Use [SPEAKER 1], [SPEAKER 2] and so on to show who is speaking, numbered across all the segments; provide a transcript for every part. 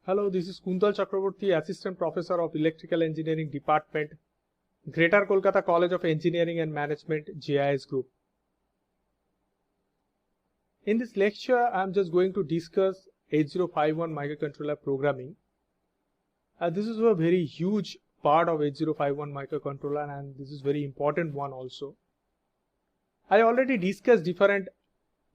[SPEAKER 1] Hello, this is Kuntal Chakraborty, Assistant Professor of Electrical Engineering Department, Greater Kolkata College of Engineering and Management, JIS Group. In this lecture, I am just going to discuss 8051 microcontroller programming. This is a very huge part of 8051 microcontroller, and this is very important one also. I already discussed different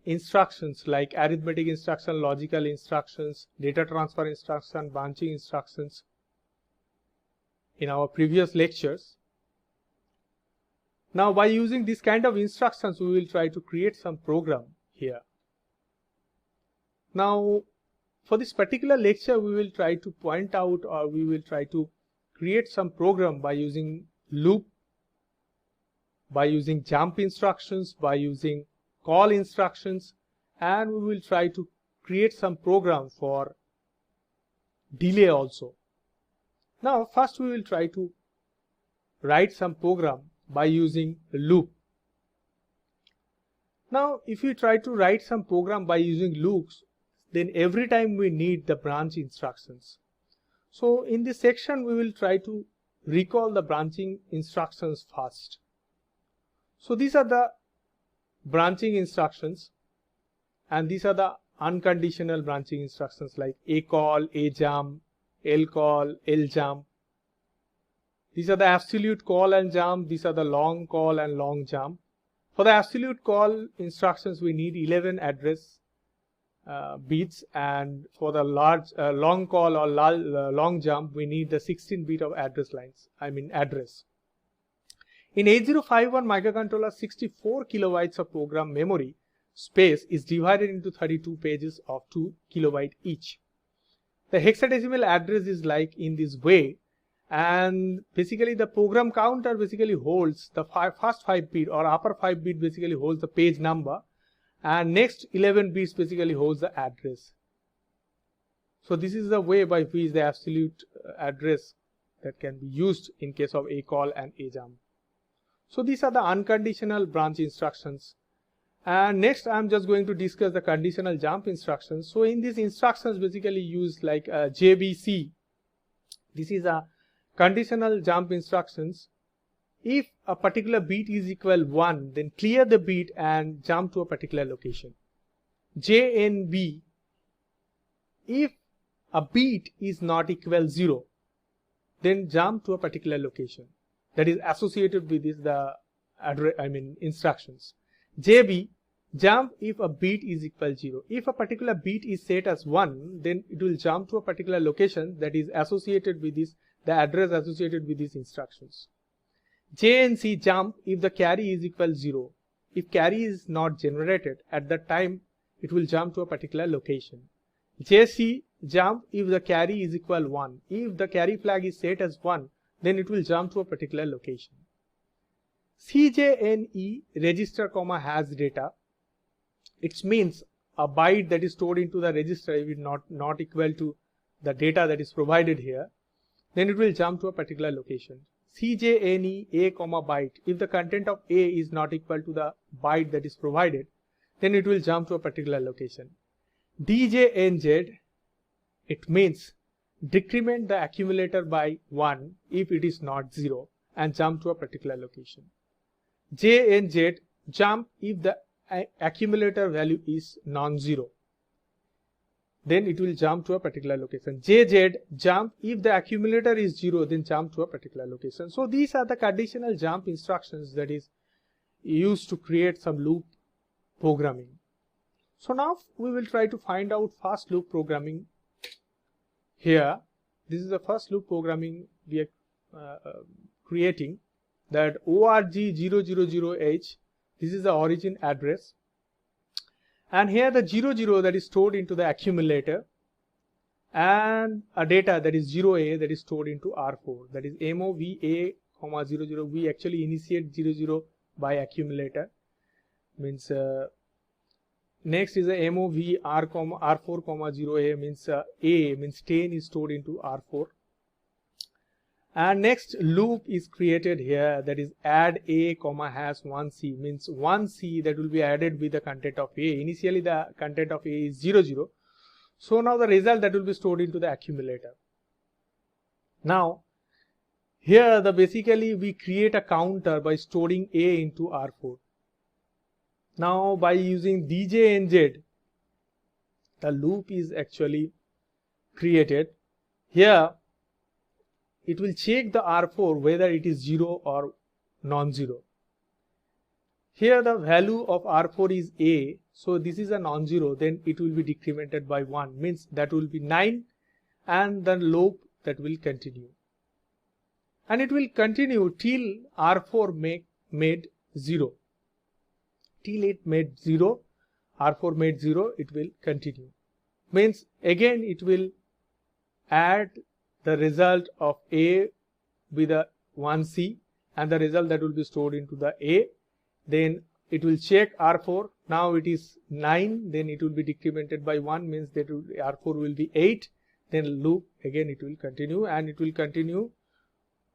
[SPEAKER 1] instructions like arithmetic instruction, logical instructions, data transfer instruction, branching instructions in our previous lectures. Now by using this kind of instructions, we will try to create some program here. Now for this particular lecture, we will try to point out, or we will try to create some program by using loop, by using jump instructions, by using call instructions, and we will try to create some program for delay also. Now first we will try to write some program by using loop. Now if we try to write some program by using loops, then every time we need the branch instructions. So in this section we will try to recall the branching instructions first. So these are the branching instructions, and these are the unconditional branching instructions like A call, A jump, L call, L jump. These are the absolute call and jump. These are the long call and long jump. For the absolute call instructions, we need 11 address bits, and for the long call or long jump, we need the 16 bit of address address. In 8051 microcontroller, 64 kilobytes of program memory space is divided into 32 pages of 2 kilobyte each. The hexadecimal address is like in this way, and basically the program counter basically holds the first 5 bit or upper 5 bit basically holds the page number, and next 11 bits basically holds the address. So this is the way by which the absolute address that can be used in case of A call and A jump. So these are the unconditional branch instructions. And next I am just going to discuss the conditional jump instructions. So in these instructions basically use like JBC. This is a conditional jump instructions. If a particular bit is equal 1, then clear the bit and jump to a particular location. JNB. If a bit is not equal 0, then jump to a particular location that is associated with this instructions. JB, jump if a bit is equal 0. If a particular bit is set as 1, then it will jump to a particular location that is associated with this, the address associated with these instructions. JNC, jump if the carry is equal 0. If carry is not generated at that time, it will jump to a particular location. JC, jump if the carry is equal 1. If the carry flag is set as 1, then it will jump to a particular location. CJNE, register comma has data. It means a byte that is stored into the register is not equal to the data that is provided here, then it will jump to a particular location. CJNE A comma byte, if the content of A is not equal to the byte that is provided, then it will jump to a particular location. DJNZ, it means decrement the accumulator by 1 if it is not 0 and jump to a particular location. JNZ, jump if the accumulator value is non-zero, then it will jump to a particular location. JZ, jump if the accumulator is 0, then jump to a particular location. So these are the conditional jump instructions that is used to create some loop programming. So now we will try to find out first loop programming. Here, this is the first loop programming we are creating, that org000h, this is the origin address, and here the 00 that is stored into the accumulator, and a data that is 0a that is stored into R4, that is MOVA, 00. We actually initiate 00 by accumulator, means next is a MOV R4, 0a, means A means 10 is stored into R4. And next loop is created here, that is add A comma hash 1C, means 1C that will be added with the content of A. Initially the content of A is 00. So now the result that will be stored into the accumulator. Now here basically we create a counter by storing A into R4. Now by using DJNZ, the loop is actually created. Here it will check the R4 whether it is 0 or non-zero. Here the value of R4 is A, so this is a non-zero, then it will be decremented by 1, means that will be 9, and the loop that will continue. And it will continue till R4 made 0. Till it made 0, R4 made 0, it will continue. Means again it will add the result of A with a 1C, and the result that will be stored into the A. Then it will check R4, now it is 9, then it will be decremented by 1, means that R4 will be 8, then loop again it will continue, and it will continue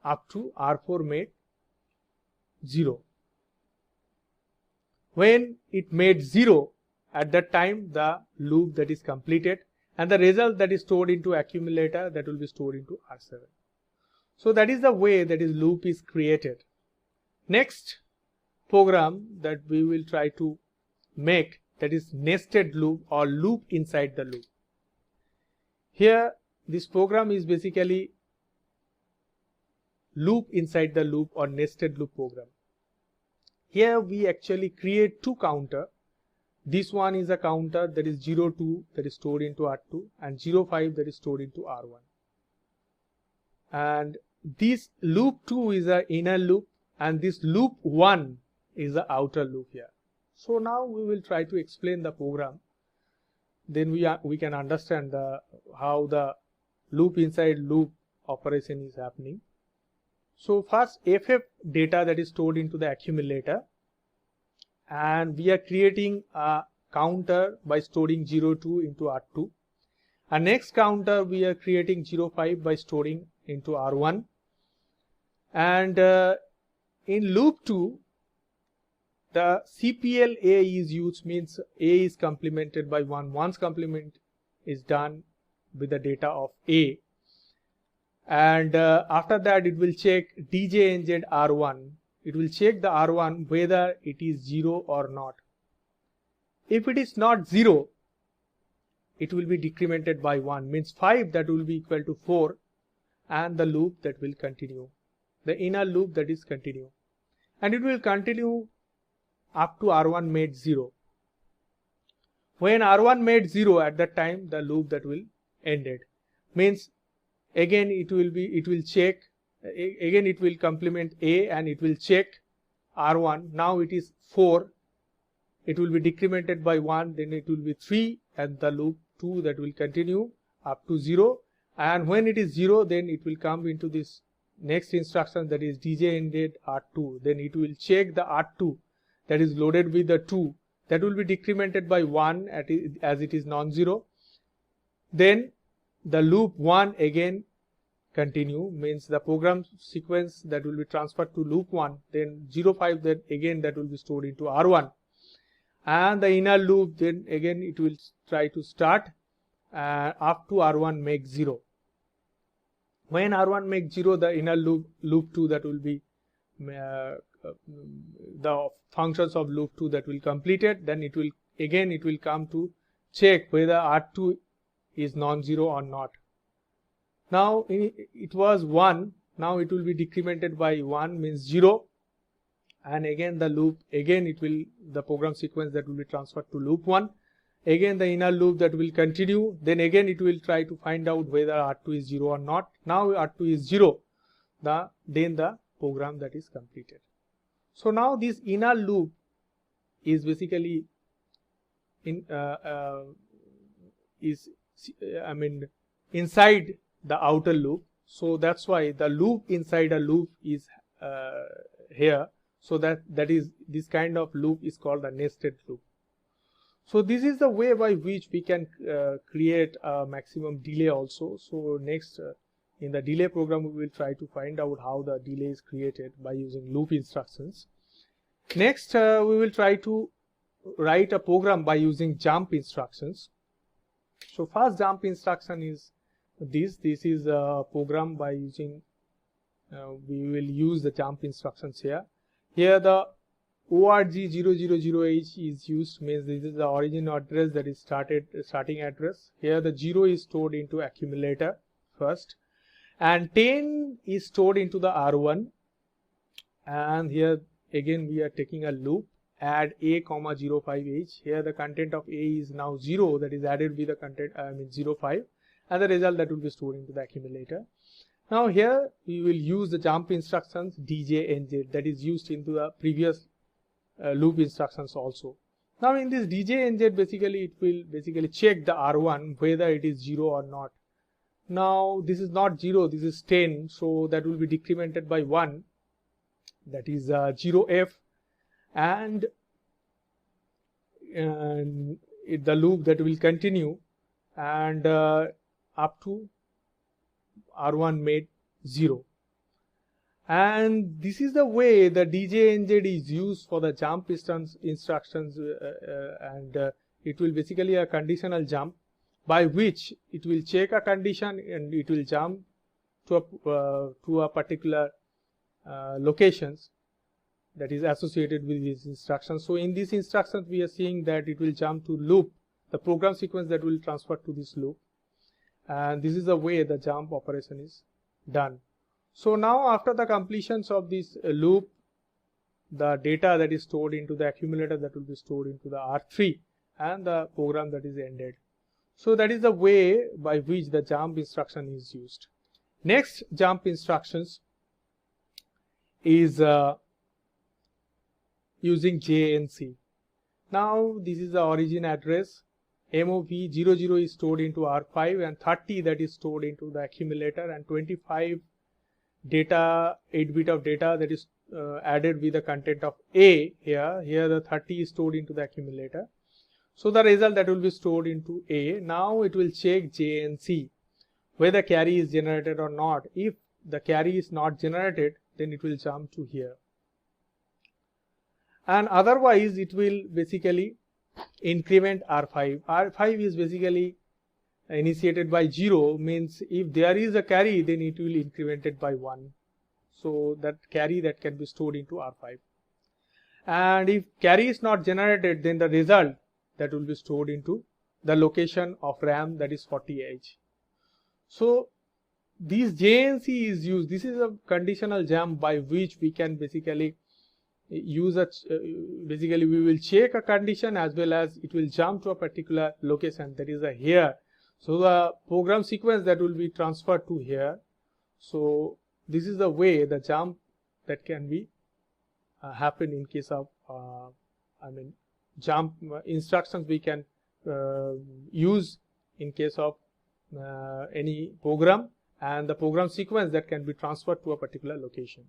[SPEAKER 1] up to R4 made 0. When it made 0, at that time the loop that is completed, and the result that is stored into accumulator that will be stored into R7. So that is the way that is loop is created. Next program that we will try to make, that is nested loop or loop inside the loop. Here this program is basically loop inside the loop or nested loop program. Here we actually create two counter. This one is a counter that is 02 that is stored into R2, and 05 that is stored into R1. And this loop 2 is an inner loop, and this loop 1 is the outer loop here. So now we will try to explain the program. Then we can understand how the loop inside loop operation is happening. So first FF data that is stored into the accumulator, and we are creating a counter by storing 02 into R2. And next counter we are creating 05 by storing into R1. And in loop 2 the CPL A is used, means A is complemented by 1. Once complement is done with the data of A, and after that it will check DJNZ R1. It will check the R1 whether it is 0 or not. If it is not 0, it will be decremented by 1, means 5 that will be equal to 4, and the loop that will continue, the inner loop that is continue, and it will continue up to R1 made 0. When R1 made 0, at that time the loop that will ended, means again it will check, again it will complement A, and it will check R1. Now it is 4, it will be decremented by 1, then it will be 3, and the loop 2 that will continue up to 0. And when it is 0, then it will come into this next instruction, that is DJNZ R2. Then it will check the R2 that is loaded with the 2, that will be decremented by 1 as it is non-zero. Then the loop 1 again continue, means the program sequence that will be transferred to loop 1, then 05 that again that will be stored into R1, and the inner loop then again it will try to start up to R1 make 0. When R1 makes 0, the inner loop 2 that will be the functions of loop 2 that will completed, then it will come to check whether R2 is non-zero or not. Now it was 1, now it will be decremented by 1, means 0, and again the loop, again the program sequence that will be transferred to loop 1, again the inner loop that will continue, then again it will try to find out whether R2 is 0 or not. Now R2 is 0, then the program that is completed. So now this inner loop is basically inside the outer loop, so that's why the loop inside a loop is here. So that is, this kind of loop is called a nested loop. So this is the way by which we can create a maximum delay also. So next in the delay program we will try to find out how the delay is created by using loop instructions. Next we will try to write a program by using jump instructions. So first jump instruction is this is a program by using we will use the jump instructions here. Here the org000h is used, means this is the origin address, that is starting address. Here the 0 is stored into accumulator first, and 10 is stored into the R1, and here again we are taking a loop, add a comma 05h. Here the content of a is now 0, that is added with the content 05, and the result that will be stored into the accumulator. Now here we will use the jump instructions djnz, that is used into the previous loop instructions also. Now in this djnz, basically it will check the R1 whether it is 0 or not. Now this is not 0, this is 10, so that will be decremented by 1, that is 0f, and the loop that will continue, and up to R1 made 0. And this is the way the djnz is used for the jump instructions, and it will basically a conditional jump by which it will check a condition and it will jump to a particular locations that is associated with these instructions. So in these instructions we are seeing that it will jump to loop, the program sequence that will transfer to this loop, and this is the way the jump operation is done. So now after the completions of this loop, the data that is stored into the accumulator that will be stored into the R3, and the program that is ended. So that is the way by which the jump instruction is used. Next jump instructions is using JNC. Now this is the origin address. MOV00 is stored into R5, and 30 that is stored into the accumulator, and 25 data, 8-bit of data that is added with the content of A here. Here the 30 is stored into the accumulator. So the result that will be stored into A. Now it will check JNC whether carry is generated or not. If the carry is not generated, then it will jump to here, and otherwise it will basically increment R5. R5 is basically initiated by 0, means if there is a carry, then it will increment it by 1. So that carry that can be stored into R5. And if carry is not generated, then the result that will be stored into the location of RAM, that is 40H. So this JNC is used. This is a conditional jump by which we can basically use a basically we will check a condition as well as it will jump to a particular location, that is a here. So the program sequence that will be transferred to here. So this is the way the jump that can be happen in case of jump instructions we can use in case of any program, and the program sequence that can be transferred to a particular location.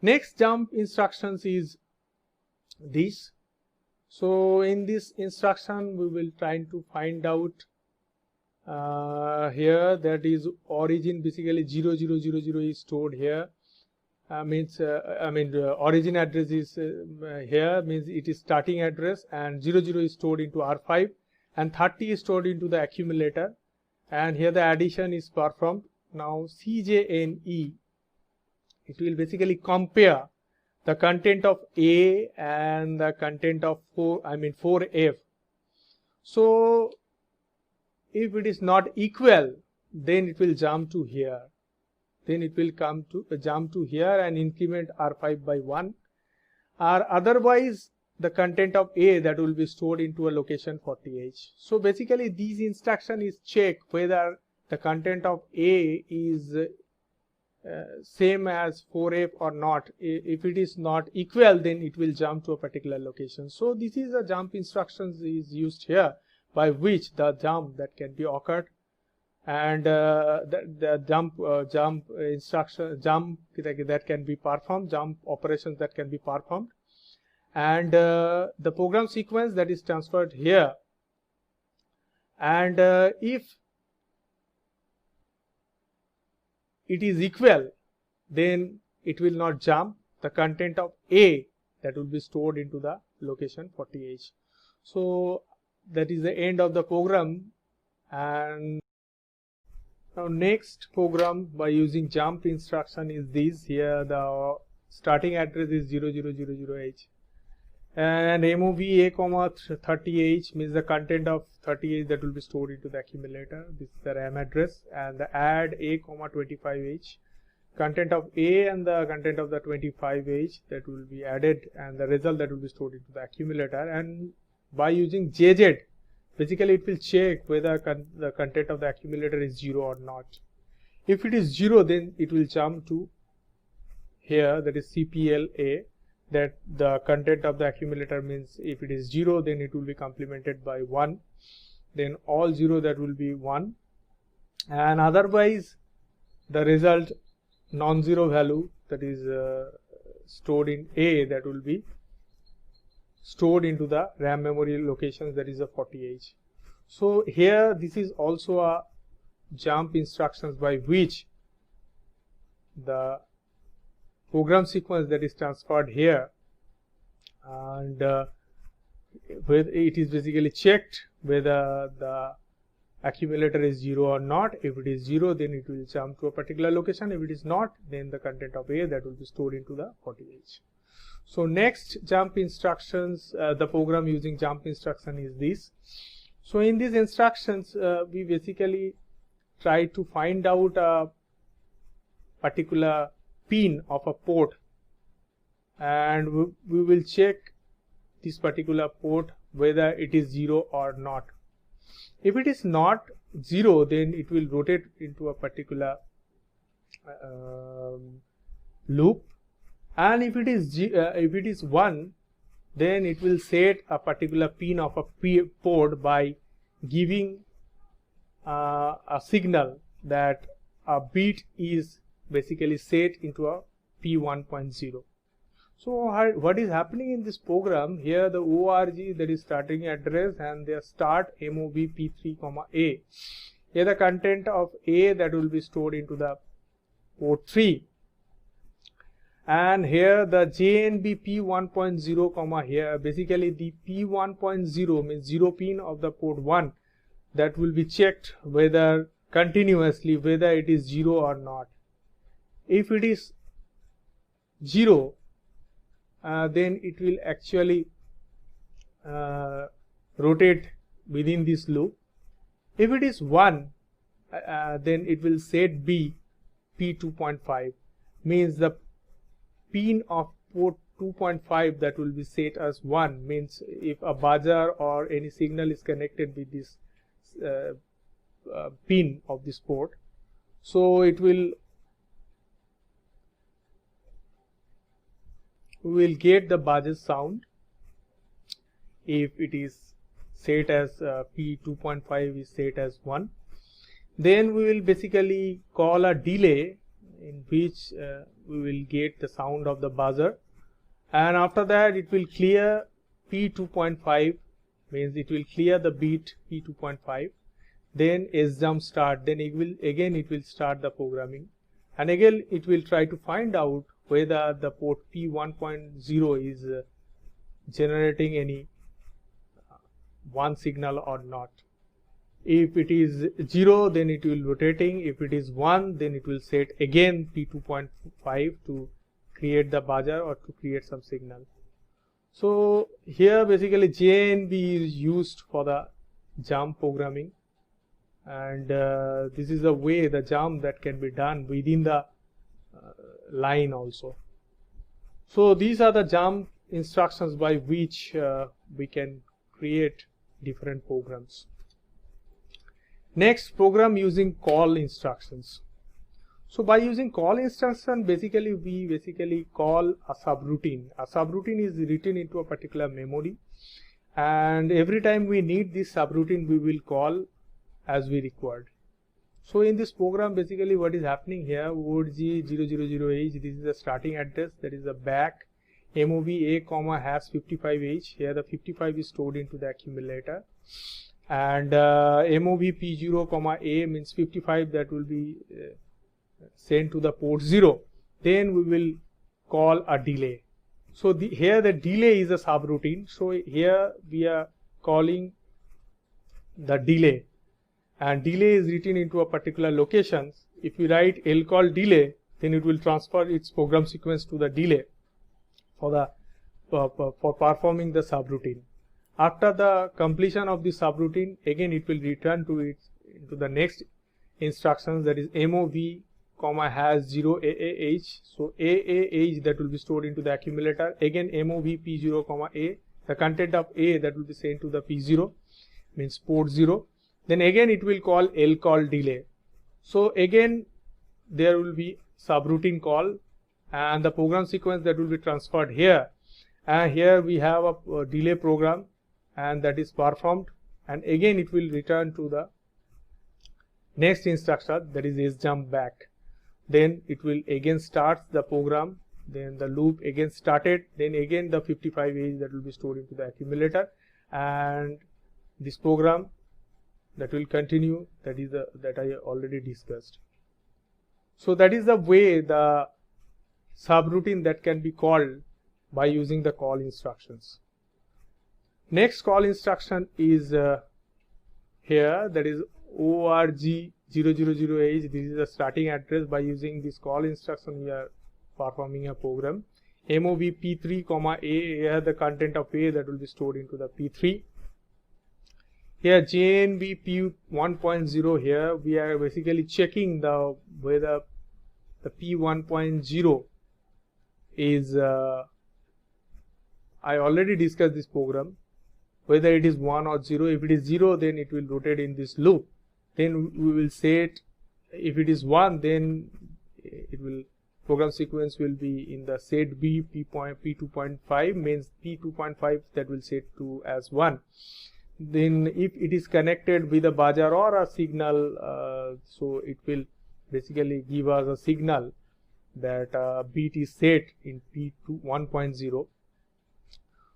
[SPEAKER 1] Next jump instructions is this. So in this instruction we will try to find out here, that is origin, basically 0000 is stored here, origin address is here, means it is starting address, and 00 is stored into R5, and 30 is stored into the accumulator, and here the addition is performed. Now CJNE, it will basically compare the content of A and the content of 4F. So if it is not equal, then it will jump to here. Then it will jump to here and increment R5 by 1. Or otherwise, the content of A that will be stored into a location 40H. So basically, these instruction is check whether the content of A is same as 4F or not. If it is not equal, then it will jump to a particular location. So this is a jump instructions is used here, by which the jump that can be occurred, and the jump instruction that can be performed, jump operations that can be performed, and the program sequence that is transferred here. And if it is equal, then it will not jump the content of A that will be stored into the location 40H. So that is the end of the program. And now next program by using jump instruction is this. Here the starting address is 0000H, and MOV A, 30H means the content of 30H that will be stored into the accumulator. This is the RAM address. And the add A, 25H, content of A and the content of the 25H that will be added, and the result that will be stored into the accumulator. And by using JZ, basically it will check whether the content of the accumulator is 0 or not. If it is 0, then it will jump to here, that is CPLA, that the content of the accumulator means if it is 0, then it will be complemented by 1, then all 0 that will be 1, and otherwise the result non-zero value that is stored in A, that will be stored into the RAM memory locations, that is a 40H. So here this is also a jump instructions by which the program sequence that is transferred here, and whether it is basically checked whether the accumulator is 0 or not. If it is 0, then it will jump to a particular location. If it is not, then the content of A that will be stored into the 40H. So next jump instructions, the program using jump instruction is this. So in these instructions, we basically try to find out a particular pin of a port, and we will check this particular port whether it is 0 or not. If it is not 0, then it will rotate into a particular loop, and if it is 1, then it will set a particular pin of a port by giving a signal that a bit is basically set into a P1.0. So what is happening in this program here, the ORG, that is starting address, and the start MOV P3, A. Here the content of A that will be stored into the port 3, and here the JNB P1.0, here basically the P1.0 means 0 pin of the port 1 that will be checked whether continuously whether it is 0 or not. If it is 0, then it will actually rotate within this loop. If it is 1, then it will set B P2.5, means the pin of port 2.5 that will be set as 1, means if a buzzer or any signal is connected with this pin of this port, so it will we will get the buzzer sound. If it is set as P2.5 is set as 1, then we will basically call a delay in which we will get the sound of the buzzer, and after that it will clear P2.5, means it will clear the bit P2.5, then sjump start, then it will start the programming, and again it will try to find out whether the port P1.0 is generating any 1 signal or not. If it is 0, then it will rotating. If it is 1, then it will set again P2.5 to create the buzzer or to create some signal. So here basically JNB is used for the jump programming, and this is the way the jump that can be done within the line also. So these are the jump instructions by which we can create different programs. Next, program using call instructions. So by using call instruction, basically we call a subroutine. A subroutine is written into a particular memory, and every time we need this subroutine we will call as we required. So in this program, basically what is happening here, ORG 000H, this is the starting address, that is the back MOV A, hash 55H. Here the 55 is stored into the accumulator, and MOV P0, A means 55 that will be sent to the port 0. Then we will call a delay. So here the delay is a subroutine. So here we are calling the delay, and delay is written into a particular location. If we write lcall delay, then it will transfer its program sequence to the delay for the for performing the subroutine. After the completion of the subroutine, again it will return to into the next instructions, that is MOV hash 0 AAH. So AAH, that will be stored into the accumulator. Again MOV P0 A, the content of A that will be sent to the P0, means port 0. Then again it will call lcall delay. So again there will be subroutine call and the program sequence that will be transferred here, and here we have a delay program and that is performed, and again it will return to the next instruction, that is sjump back. Then it will again start the program, then the loop again started, then again the 55H that will be stored into the accumulator, and this program that will continue, that is that I already discussed. So that is the way the subroutine that can be called by using the call instructions. Next call instruction is here, that is org000H. This is the starting address. By using this call instruction we are performing a program. MOV P3, A, here the content of A that will be stored into the P3. Here JNB P1.0, here we are basically checking the whether the P1.0 is I already discussed this program, whether it is 1 or 0. If it is 0, then it will rotate in this loop. Then we will set, if it is 1, then it will program sequence will be in the set B P2.5, means P2.5 that will set to as 1. Then if it is connected with a buzzer or a signal, so it will basically give us a signal that bit is set in P1.0.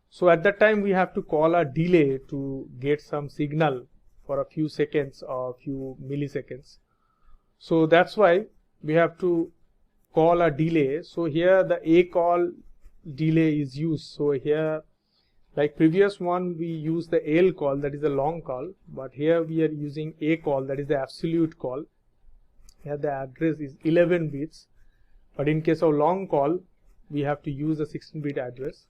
[SPEAKER 1] So at that time we have to call a delay to get some signal for a few seconds or few milliseconds. So that's why we have to call a delay. So here the A call delay is used. So here, like previous one, we use the L call, that is a long call, but here we are using A call, that is the absolute call. Here the address is 11 bits, but in case of long call we have to use a 16-bit address.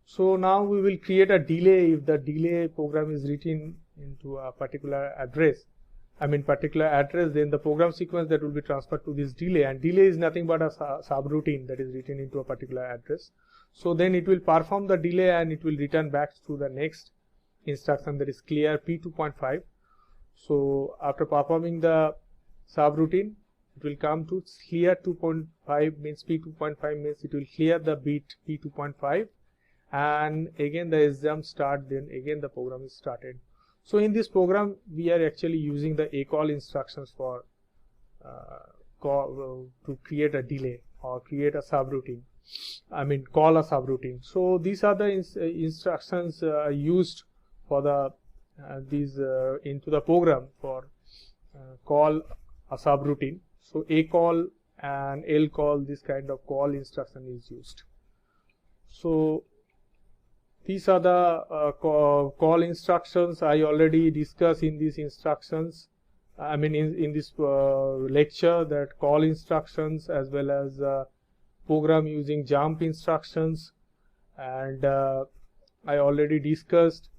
[SPEAKER 1] So now we will create a delay if the delay program is written into a particular address. Then the program sequence that will be transferred to this delay, and delay is nothing but a subroutine that is written into a particular address. So then it will perform the delay and it will return back to the next instruction, that is clear P2.5. So after performing the subroutine, it will come to clear 2.5, means P2.5 means it will clear the bit P2.5, and again the sjump start, then again the program is started. So in this program we are actually using the ACALL instructions for to create a delay or create a subroutine, call a subroutine. So these are the instructions used for the into the program for call a subroutine. So ACALL and LCALL, this kind of call instruction is used. So these are the call instructions I already discussed in these instructions. In this lecture, that call instructions as well as program using jump instructions, and I already discussed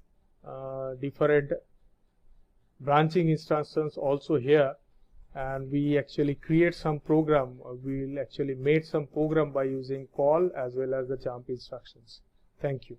[SPEAKER 1] different branching instructions also here, and we actually create some program, we will actually made some program by using call as well as the jump instructions. Thank you.